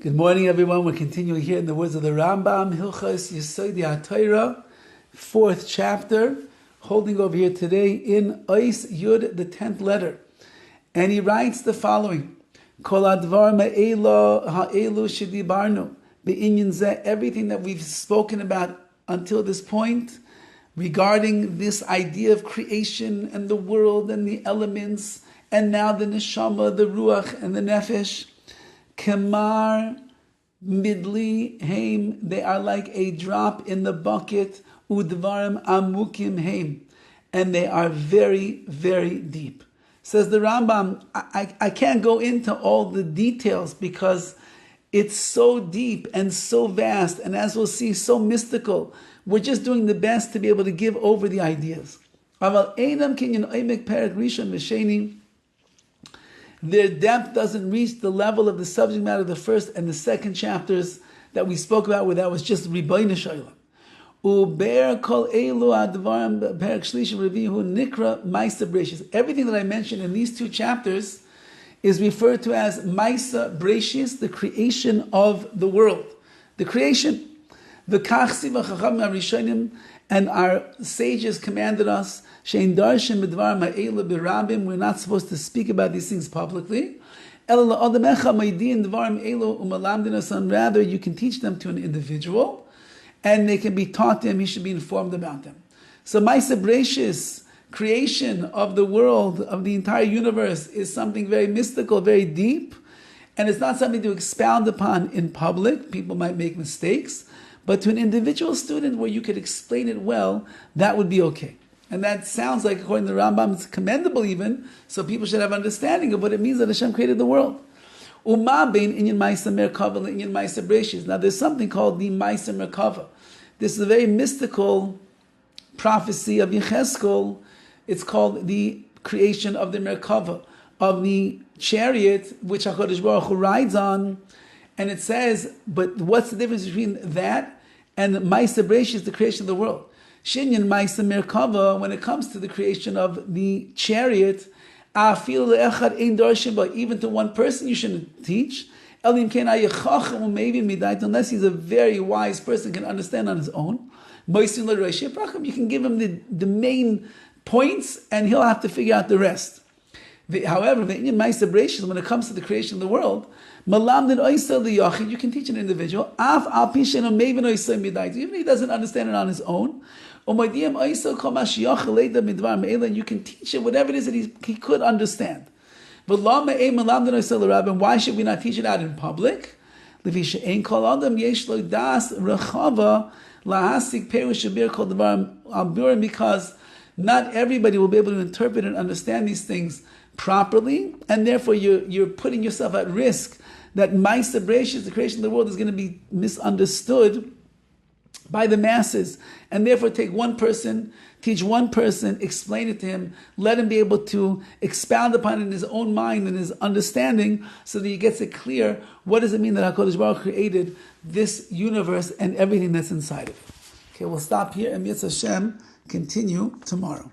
Good morning, everyone. We're continuing here in the words of the Rambam, Hilchos Yesodei HaTorah, 4th chapter, holding over here today in Ois Yud, the 10th letter. And he writes the following, Kol advar ma'elo ha'elu shedibarnu, be'inyan zeh, everything that we've spoken about until this point, regarding this idea of creation and the world and the elements, and now the neshama, the ruach, and the nefesh, Kemar midli heim, they are like a drop in the bucket, udvarim amukim heim, and they are very, very deep. Says the Rambam, I can't go into all the details because it's so deep and so vast, and as we'll see, so mystical. We're just doing the best to be able to give over the ideas. Aval einam kinyan oimek perek rishon v'sheni. Their depth doesn't reach the level of the subject matter of the first and the second chapters that we spoke about, where that was just Ribono Shel Olam. Uber kol elu advarim perek shlishim revihu nikra ma'aser bereishis. Everything that I mentioned in these two chapters is referred to as ma'aser bereishis, the creation of the world, the creation. V'kachsi v'chacham harishonim, and our sages commanded us, shein darshim b'dvar ma'elu b'rabim, we're not supposed to speak about these things publicly. Ela la'adamecha ma'idin dvarim elu u'malamdin asan, rather you can teach them to an individual, and they can be taught to him, he should be informed about them. So ma'aser bereishis, creation of the world, of the entire universe, is something very mystical, very deep, and it's not something to expound upon in public. People might make mistakes, but to an individual student where you could explain it well, that would be okay. And that sounds like, according to the Rambam, it's commendable even, so people should have understanding of what it means that Hashem created the world. Now there's something called the Ma'aser Merkava. This is a very mystical prophecy of Yecheskel. It's called the creation of the Merkava, of the chariot which HaKadosh Baruch Hu rides on. And it says, but what's the difference between that and Ma'aser Bereishis, the creation of the world? Shinyan Ma'aser Merkava, when it comes to the creation of the chariot, even to one person you shouldn't teach, unless he's a very wise person, can understand on his own. You can give him the main points, and he'll have to figure out the rest. However, when it comes to the creation of the world, you can teach an individual, even if he doesn't understand it on his own. And you can teach him whatever it is that he could understand. Why should we not teach it out in public? Because not everybody will be able to interpret and understand these things properly, and therefore you're putting yourself at risk that Ma'aser Bereishis, the creation of the world, is going to be misunderstood by the masses. And therefore take one person, teach one person, explain it to him, let him be able to expound upon it in his own mind and his understanding, so that he gets it clear, what does it mean that HaKadosh Baruch Hu created this universe and everything that's inside of it. Okay, we'll stop here and Mitzvah Hashem continue tomorrow.